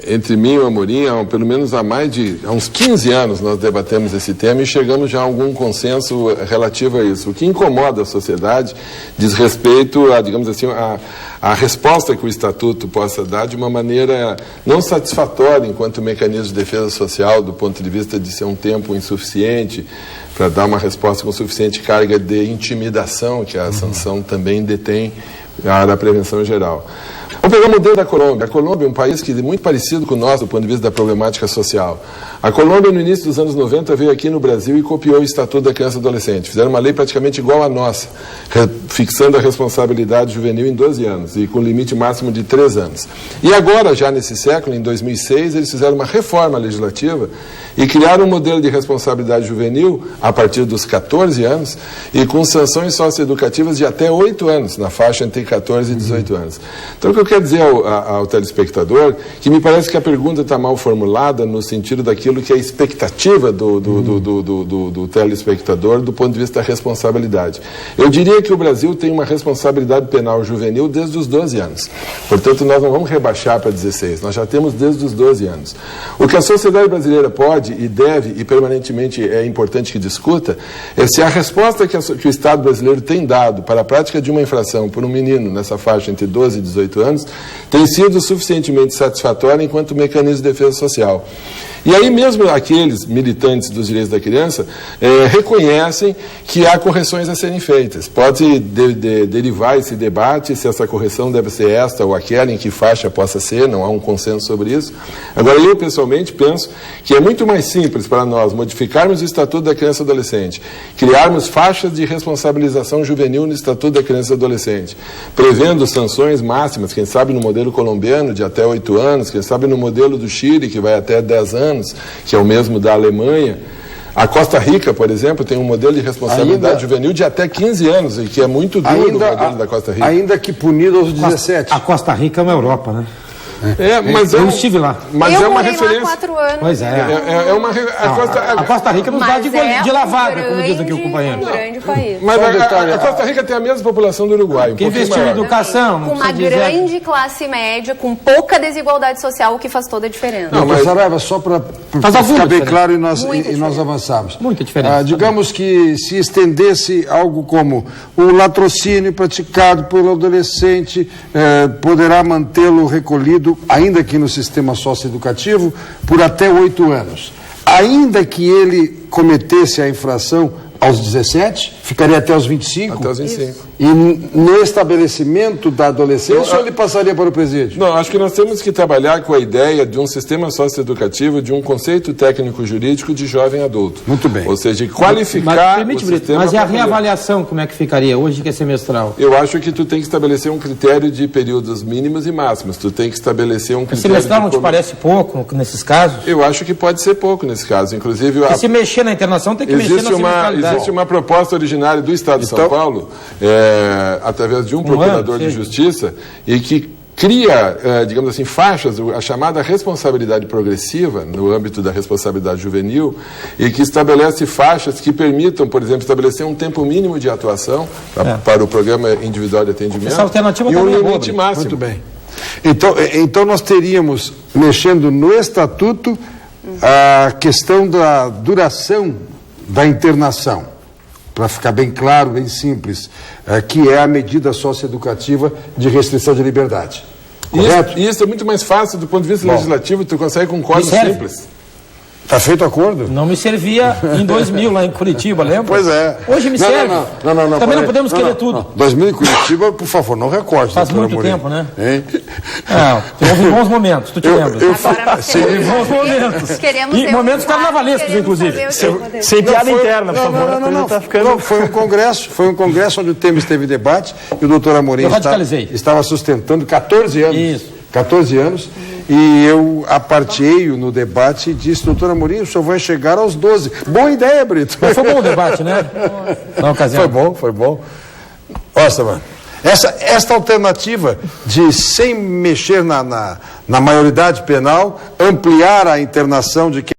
entre mim e o Amorim, pelo menos há uns 15 anos nós debatemos esse tema e chegamos já a algum consenso relativo a isso. O que incomoda a sociedade diz respeito a, digamos assim, a resposta que o Estatuto possa dar de uma maneira não satisfatória enquanto mecanismo de defesa social, do ponto de vista de ser um tempo insuficiente para dar uma resposta com suficiente carga de intimidação, que a sanção também detém a área da prevenção geral. Vamos pegar o modelo da Colômbia. A Colômbia é um país que é muito parecido com o nosso do ponto de vista da problemática social. A Colômbia, no início dos anos 90, veio aqui no Brasil e copiou o Estatuto da Criança e Adolescente. Fizeram uma lei praticamente igual à nossa, fixando a responsabilidade juvenil em 12 anos e com limite máximo de 3 anos. E agora, já nesse século, em 2006, eles fizeram uma reforma legislativa e criaram um modelo de responsabilidade juvenil a partir dos 14 anos e com sanções socioeducativas de até 8 anos, na faixa entre 14 e 18 anos. Então, o que eu quero dizer ao telespectador, que me parece que a pergunta está mal formulada no sentido daquilo que é a expectativa do telespectador do ponto de vista da responsabilidade. Eu diria que o Brasil tem uma responsabilidade penal juvenil desde os 12 anos. Portanto, nós não vamos rebaixar para 16, nós já temos desde os 12 anos. O que a sociedade brasileira pode e deve, e permanentemente é importante que discuta, é se a resposta que o Estado brasileiro tem dado para a prática de uma infração por um menino nessa faixa entre 12 e 18 anos tem sido suficientemente satisfatória enquanto mecanismo de defesa social. E aí mesmo aqueles militantes dos direitos da criança reconhecem que há correções a serem feitas. Pode derivar esse debate se essa correção deve ser esta ou aquela, em que faixa possa ser, não há um consenso sobre isso. Agora, eu pessoalmente penso que é muito mais simples para nós modificarmos o Estatuto da Criança e Adolescente, criarmos faixas de responsabilização juvenil no Estatuto da Criança e Adolescente, prevendo sanções máximas, quem sabe no modelo colombiano de até 8 anos, quem sabe no modelo do Chile, que vai até 10 anos, que é o mesmo da Alemanha. A Costa Rica, por exemplo, tem um modelo de responsabilidade juvenil de até 15 anos, e que é muito duro o modelo da Costa Rica. Ainda que punido aos 17. A Costa Rica é uma Europa, né? Mas eu estive lá. Mas eu é uma morei referência. Lá 4 anos. Pois é. A Costa Rica não dá de lavada, como diz aqui o companheiro. Um grande país. Mas a Costa Rica tem a mesma população do Uruguai. Que investiu em educação. Com uma grande classe média, com pouca desigualdade social, o que faz toda a diferença. Não, mas Saraiva, só para ficar bem claro e nós avançarmos. Muita diferença. Digamos que se estendesse algo como o latrocínio praticado pelo adolescente poderá mantê-lo recolhido, ainda que no sistema socioeducativo, por até 8 anos. Ainda que ele cometesse a infração aos 17, ficaria até os 25? Até os 25. E no estabelecimento da adolescência, ou ele passaria para o presídio? Não, acho que nós temos que trabalhar com a ideia de um sistema socioeducativo, de um conceito técnico-jurídico de jovem adulto. Muito bem. Ou seja, de qualificar o sistema. Mas e a reavaliação, como é que ficaria hoje, que é semestral? Eu acho que tu tem que estabelecer um critério de períodos mínimos e máximos. Tu tem que estabelecer um critério... Semestral não te parece pouco nesses casos? Eu acho que pode ser pouco nesse caso. Inclusive... Se mexer na internação, tem que mexer na semestralidade. Existe uma proposta originária do Estado de São Paulo, através de um procurador de justiça, e que cria, digamos assim, faixas, a chamada responsabilidade progressiva, no âmbito da responsabilidade juvenil, e que estabelece faixas que permitam, por exemplo, estabelecer um tempo mínimo de atuação para o programa individual de atendimento e um limite máximo. Muito bem. Então nós teríamos, mexendo no Estatuto, a questão da duração da internação, para ficar bem claro, bem simples, que é a medida socioeducativa de restrição de liberdade. Correto? Isso é muito mais fácil do ponto de vista legislativo, tu consegue com um código simples. Está feito acordo? Não me servia em 2000 lá em Curitiba, lembra? Pois é. Hoje me serve. Não, também não podemos querer tudo. 2000 em Curitiba, por favor, não recorte. Faz muito tempo, né? Houve bons momentos, tu te lembras? Houve bons momentos. E momentos carnavalescos, inclusive. Sem piada interna, por favor. Não, foi um congresso onde o tema esteve em debate e o doutor Amorim estava sustentando 14 anos. Isso. 14 anos, e eu apartei-o no debate e disse, doutor Amorim, o senhor vai chegar aos 12. Boa ideia, Brito. Mas foi bom o debate, né? Na ocasião. Foi bom. Nossa, mano. Esta alternativa de, sem mexer na maioridade penal, ampliar a internação de quem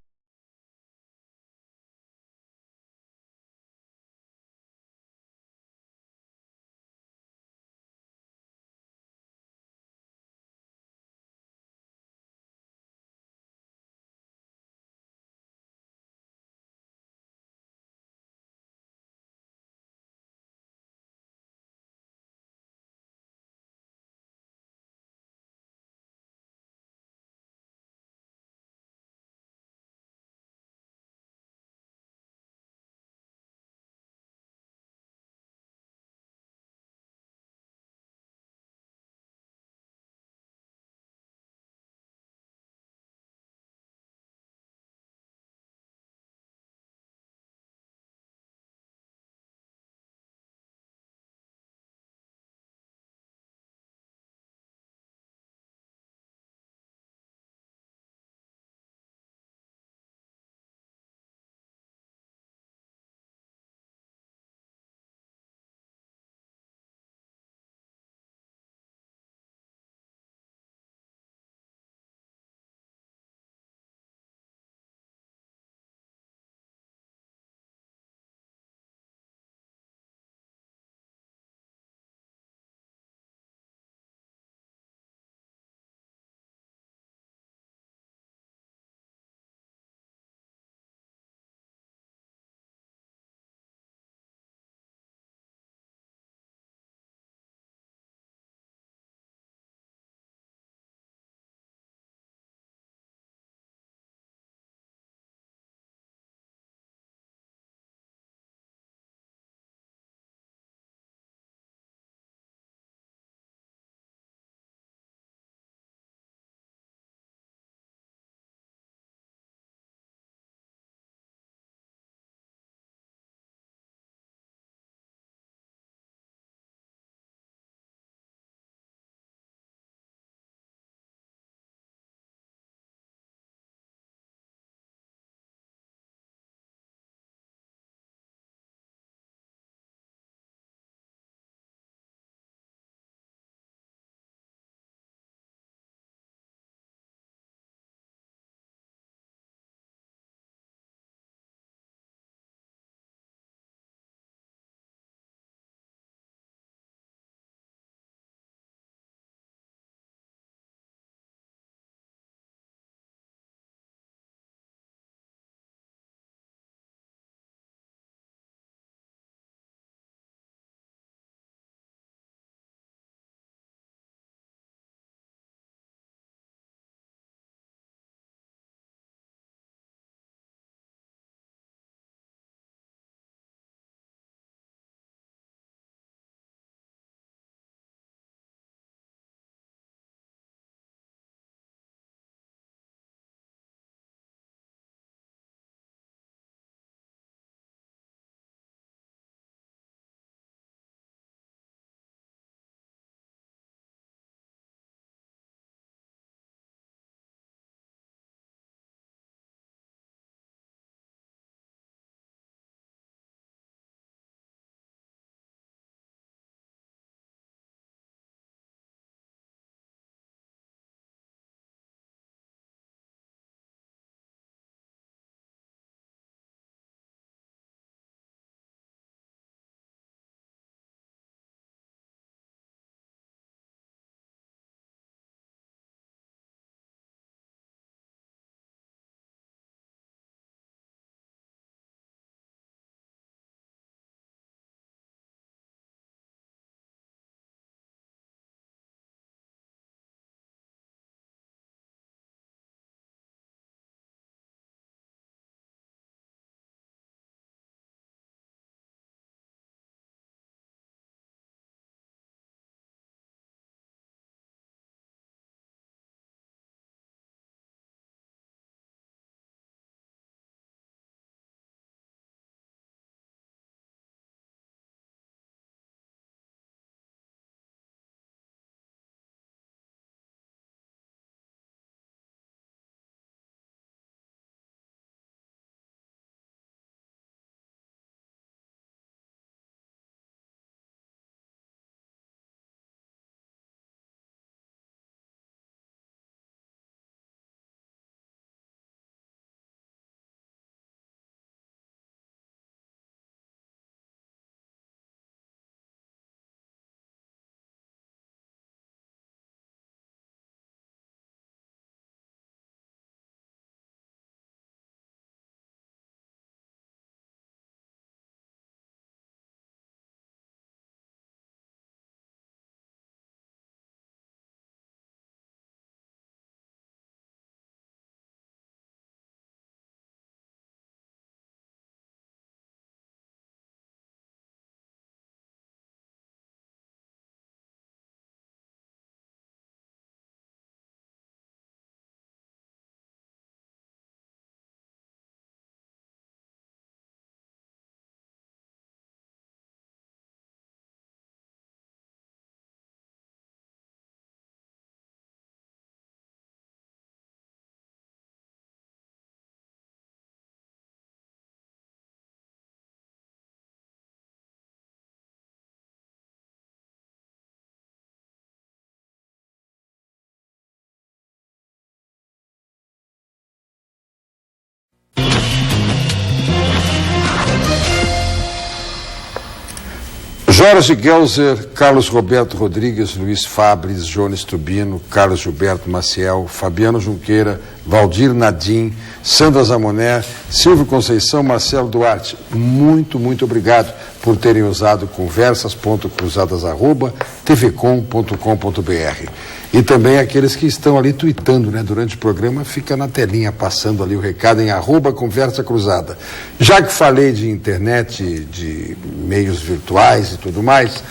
Jorge Gelser, Carlos Roberto Rodrigues, Luiz Fabres, Jones Tubino, Carlos Gilberto Maciel, Fabiano Junqueira, Valdir Nadim, Sandra Zamoné, Silvio Conceição, Marcelo Duarte. Muito, muito obrigado por terem usado conversas.cruzadas@tvcom.com.br. E também aqueles que estão ali tuitando, né? Durante o programa, fica na telinha passando ali o recado em @Conversa Cruzada. Já que falei de internet, de meios virtuais e tudo mais,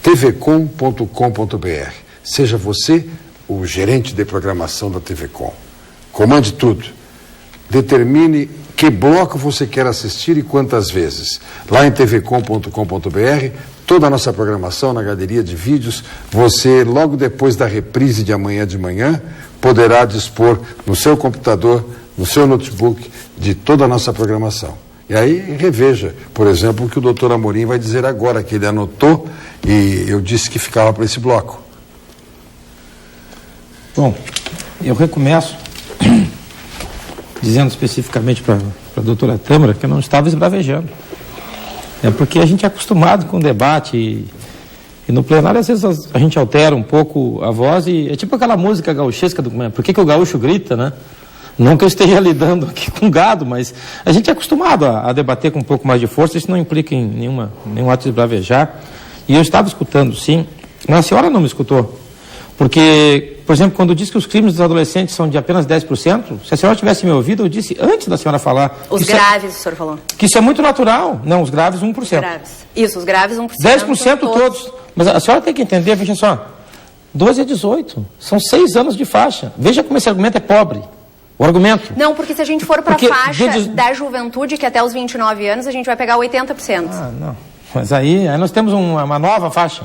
tvcom.com.br. Seja você o gerente de programação da TV Com. Comande tudo. Determine que bloco você quer assistir e quantas vezes. Lá em tvcom.com.br, toda a nossa programação na galeria de vídeos, você, logo depois da reprise de amanhã de manhã, poderá dispor no seu computador, no seu notebook, de toda a nossa programação. E aí reveja, por exemplo, o que o doutor Amorim vai dizer agora, que ele anotou e eu disse que ficava para esse bloco. Bom, eu recomeço dizendo especificamente para a doutora Tâmara que eu não estava esbravejando. É porque a gente é acostumado com o debate e no plenário às vezes a gente altera um pouco a voz e é tipo aquela música gauchesca do por que o gaúcho grita, né? Não que eu esteja lidando aqui com gado, mas a gente é acostumado a debater com um pouco mais de força, isso não implica em nenhum ato de esbravejar. E eu estava escutando, sim, mas a senhora não me escutou. Porque, por exemplo, quando diz que os crimes dos adolescentes são de apenas 10%, se a senhora tivesse me ouvido, eu disse antes da senhora falar... Os graves, o senhor falou. Que isso é muito natural. Não, os graves, 1%. Os graves. Isso, os graves, 1%. 10% todos. Mas a senhora tem que entender, veja só, 12 a 18, são 6 anos de faixa. Veja como esse argumento é pobre. O argumento. Não, porque se a gente for para a faixa da juventude, que até os 29 anos, a gente vai pegar 80%. Ah, não. Mas aí nós temos uma nova faixa.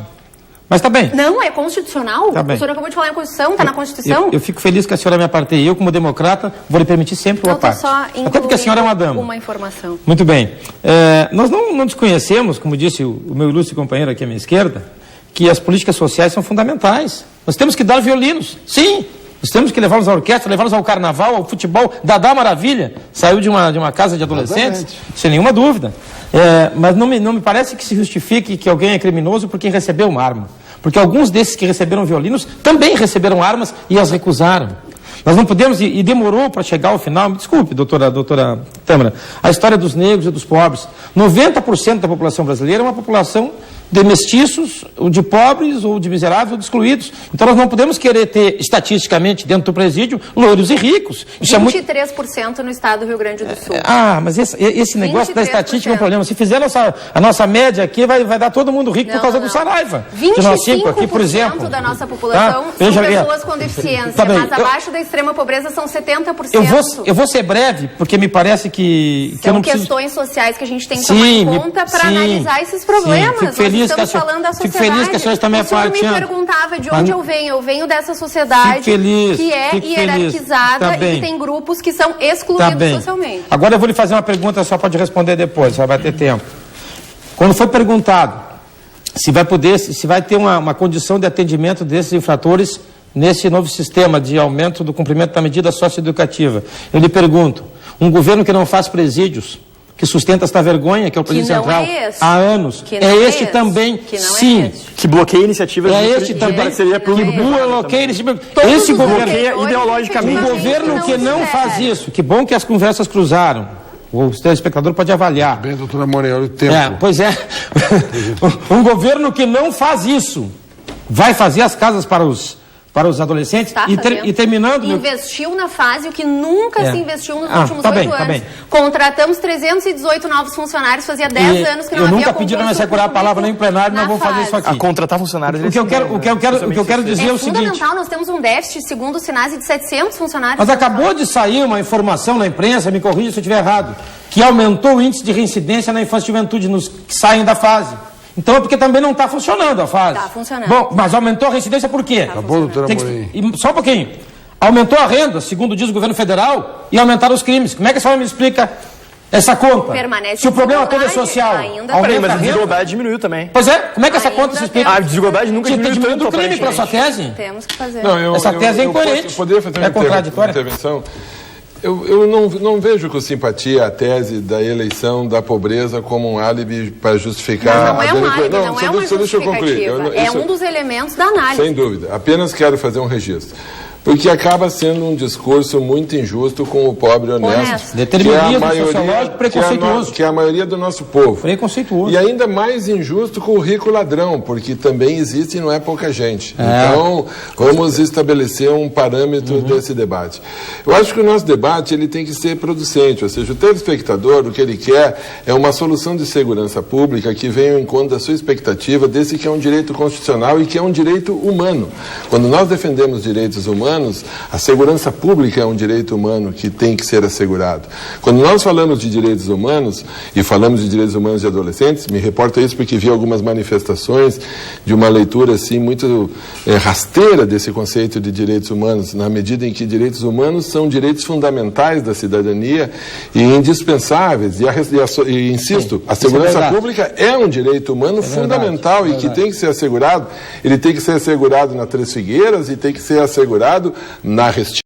Mas tá bem. Não, é constitucional. Tá bem. O senhor acabou de falar em Constituição, está na Constituição. Eu fico feliz que a senhora me apartei. Eu, como democrata, vou lhe permitir sempre o aparte. Até porque a senhora é uma dama. Uma informação. Muito bem. Nós não desconhecemos, como disse o meu ilustre companheiro aqui à minha esquerda, que as políticas sociais são fundamentais. Nós temos que dar violinos. Sim. Nós temos que levá-los à orquestra, levá-los ao carnaval, ao futebol. Dadá Maravilha saiu de uma casa de adolescentes, sem nenhuma dúvida. Mas não me parece que se justifique que alguém é criminoso por quem recebeu uma arma. Porque alguns desses que receberam violinos também receberam armas e as recusaram. Nós não podemos, e demorou para chegar ao final, me desculpe, doutora Tâmara, a história dos negros e dos pobres. 90% da população brasileira é uma população de mestiços, ou de pobres, ou de miseráveis, ou de excluídos. Então nós não podemos querer ter, estatisticamente, dentro do presídio, loiros e ricos. Isso 23% no estado do Rio Grande do Sul. Mas esse negócio da estatística é um problema. Se fizer a nossa média aqui, vai dar todo mundo rico por causa do Saraiva. 25% aqui, por exemplo, da nossa população são pessoas com deficiência, mas abaixo da extrema pobreza são 70%. Eu vou ser breve, porque me parece que eu não preciso... São questões sociais que a gente tem que tomar em conta para analisar esses problemas. Estamos falando da sociedade. Fico feliz que a senhora está me apartando. Me perguntava de onde eu venho. Eu venho dessa sociedade que é hierarquizada e que tem grupos que são excluídos socialmente. Agora eu vou lhe fazer uma pergunta, só pode responder depois, só vai ter tempo. Quando foi perguntado se vai ter uma condição de atendimento desses infratores nesse novo sistema de aumento do cumprimento da medida socioeducativa, eu lhe pergunto, um governo que não faz presídios, que sustenta esta vergonha, que é o Presídio Central, há anos. Este também, sim. Que bloqueia iniciativas este também. Bloqueia iniciativas. Esse governo, ideologicamente. Um governo que não faz isso. Que bom que as conversas cruzaram. O telespectador pode avaliar. Bem, doutora Moreira, o tempo. Pois é. Um governo que não faz isso vai fazer as casas para os adolescentes e terminando... Investiu na fase o que nunca se investiu nos últimos 8 anos. Tá bem. Contratamos 318 novos funcionários, fazia 10 anos que não havia... Eu nunca pedi para me segurar a palavra nem em plenário, nós vamos fazer isso aqui. A contratar funcionários... O que eu quero dizer é o seguinte... É fundamental, nós temos um déficit, segundo o Sinase, de 700 funcionários. Mas acabou de sair uma informação na imprensa, me corrija se eu estiver errado, que aumentou o índice de reincidência na infância e juventude, nos que saem da fase. Então é porque também não está funcionando a fase. Está funcionando. Bom, mas aumentou a reincidência por quê? Acabou, doutora Amorim. Só um pouquinho. Aumentou a renda, segundo diz o governo federal, e aumentaram os crimes. Como é que a senhora me explica essa conta? Permanece. Se o problema todo é social, mas a desigualdade diminuiu também. Pois é, como é que essa conta se explica? A desigualdade nunca diminuiu tanto. O crime para sua tese? Temos que fazer. Essa tese é incoerente. Eu poderia fazer uma contraditória. intervenção. Eu não vejo com simpatia a tese da eleição da pobreza como um álibi para justificar... Mas não é um álibi, não é uma deixa eu concluir. justificativa. É um dos elementos da análise. Sem dúvida. Apenas quero fazer um registro. Porque acaba sendo um discurso muito injusto com o pobre honesto. Determinismo sociológico preconceituoso. Que é a maioria do nosso povo. Preconceituoso. E ainda mais injusto com o rico ladrão, porque também existe e não é pouca gente. Então, vamos estabelecer um parâmetro desse debate. Eu acho que o nosso debate ele tem que ser producente, ou seja, o telespectador, o que ele quer é uma solução de segurança pública que venha ao encontro da sua expectativa desse que é um direito constitucional e que é um direito humano. Quando nós defendemos direitos humanos, a segurança pública é um direito humano que tem que ser assegurado. Quando nós falamos de direitos humanos, e falamos de direitos humanos de adolescentes, me reporto a isso porque vi algumas manifestações de uma leitura assim muito rasteira desse conceito de direitos humanos, na medida em que direitos humanos são direitos fundamentais da cidadania e indispensáveis. E insisto, a segurança pública é um direito humano fundamental e que tem que ser assegurado. Ele tem que ser assegurado na Três Figueiras e tem que ser assegurado na Restinga.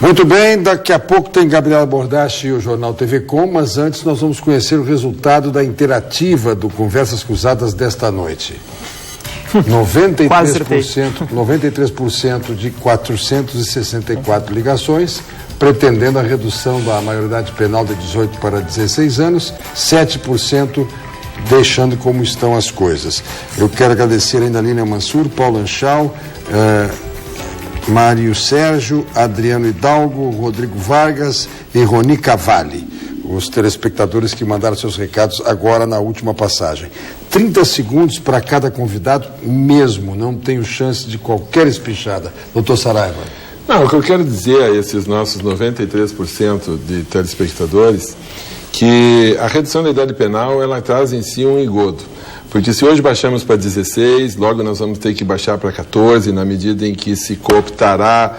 Muito bem, daqui a pouco tem Gabriela Bordache e o Jornal TV Com, mas antes nós vamos conhecer o resultado da interativa do Conversas Cruzadas desta noite. 93% de 464 ligações, pretendendo a redução da maioridade penal de 18 para 16 anos, 7% deixando como estão as coisas. Eu quero agradecer ainda a Línia Mansur, Paulo Anchal, Mário Sérgio, Adriano Hidalgo, Rodrigo Vargas e Roni Cavalli, os telespectadores que mandaram seus recados agora na última passagem. 30 segundos para cada convidado mesmo, não tenho chance de qualquer espichada. Doutor Saraiva. Não, o que eu quero dizer a esses nossos 93% de telespectadores, que a redução da idade penal, ela traz em si um engodo. Porque se hoje baixamos para 16, logo nós vamos ter que baixar para 14, na medida em que se cooptará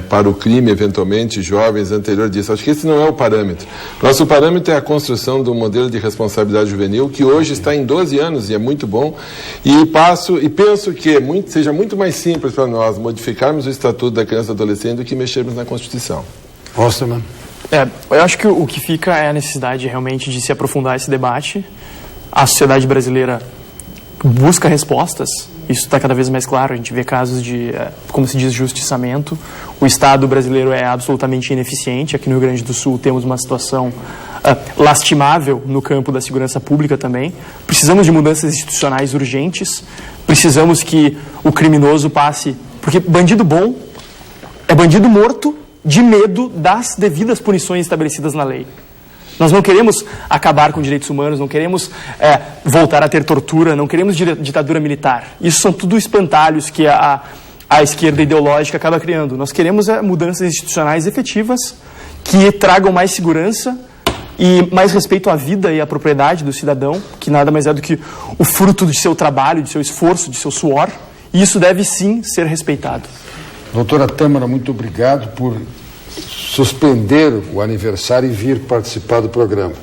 para o crime, eventualmente, jovens anterior disso. Acho que esse não é o parâmetro. Nosso parâmetro é a construção do modelo de responsabilidade juvenil, que hoje está em 12 anos e é muito bom. E penso que seja muito mais simples para nós modificarmos o Estatuto da Criança e do Adolescente do que mexermos na Constituição. Osterman. Eu acho que o que fica é a necessidade realmente de se aprofundar esse debate. A sociedade brasileira busca respostas, isso está cada vez mais claro, a gente vê casos de, como se diz, justiçamento. O Estado brasileiro é absolutamente ineficiente, aqui no Rio Grande do Sul temos uma situação lastimável no campo da segurança pública também. Precisamos de mudanças institucionais urgentes, precisamos que o criminoso passe, porque bandido bom é bandido morto de medo das devidas punições estabelecidas na lei. Nós não queremos acabar com direitos humanos, não queremos voltar a ter tortura, não queremos ditadura militar. Isso são tudo espantalhos que a esquerda ideológica acaba criando. Nós queremos mudanças institucionais efetivas que tragam mais segurança e mais respeito à vida e à propriedade do cidadão, que nada mais é do que o fruto de seu trabalho, de seu esforço, de seu suor. E isso deve sim ser respeitado. Doutora Tâmara, muito obrigado por suspender o aniversário e vir participar do programa.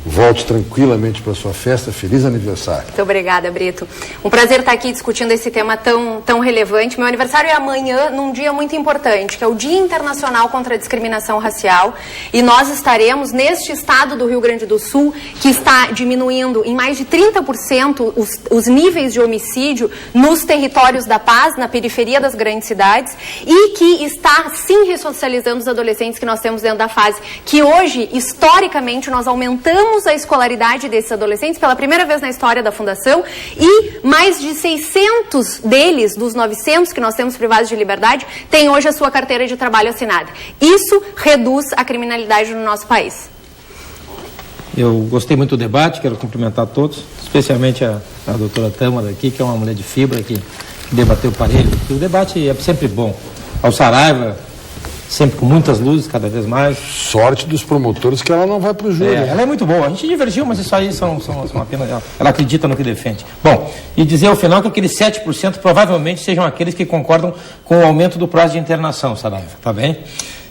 Volte tranquilamente para a sua festa. Feliz aniversário. Muito obrigada, Brito. Um prazer estar aqui discutindo esse tema tão relevante. Meu aniversário é amanhã, num dia muito importante, que é o Dia Internacional contra a Discriminação Racial. E nós estaremos neste estado do Rio Grande do Sul, que está diminuindo em mais de 30% os níveis de homicídio nos territórios da paz, na periferia das grandes cidades, e que está, sim, ressocializando os adolescentes que nós temos dentro da fase, que hoje, historicamente, nós aumentamos a escolaridade desses adolescentes pela primeira vez na história da Fundação, e mais de 600 deles, dos 900 que nós temos privados de liberdade, têm hoje a sua carteira de trabalho assinada. Isso reduz a criminalidade no nosso país. Eu gostei muito do debate, quero cumprimentar todos, especialmente a doutora Tâmara aqui, que é uma mulher de fibra, que debateu parelho. O debate é sempre bom. Ao Saraiva, sempre com muitas luzes, cada vez mais. Sorte dos promotores que ela não vai para o júri. Ela é muito boa. A gente divergiu, mas isso aí são apenas... Ela acredita no que defende. Bom, e dizer ao final que aqueles 7% provavelmente sejam aqueles que concordam com o aumento do prazo de internação, Saraiva, tá bem?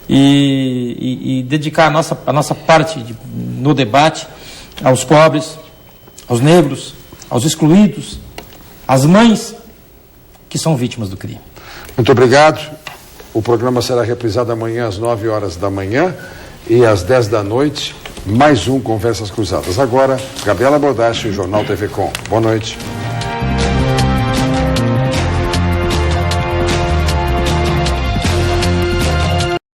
E dedicar a nossa parte no debate aos pobres, aos negros, aos excluídos, às mães que são vítimas do crime. Muito obrigado. O programa será reprisado amanhã às 9 horas da manhã e às 10 da noite, mais um Conversas Cruzadas. Agora, Gabriela Bordache, Jornal TV Com. Boa noite.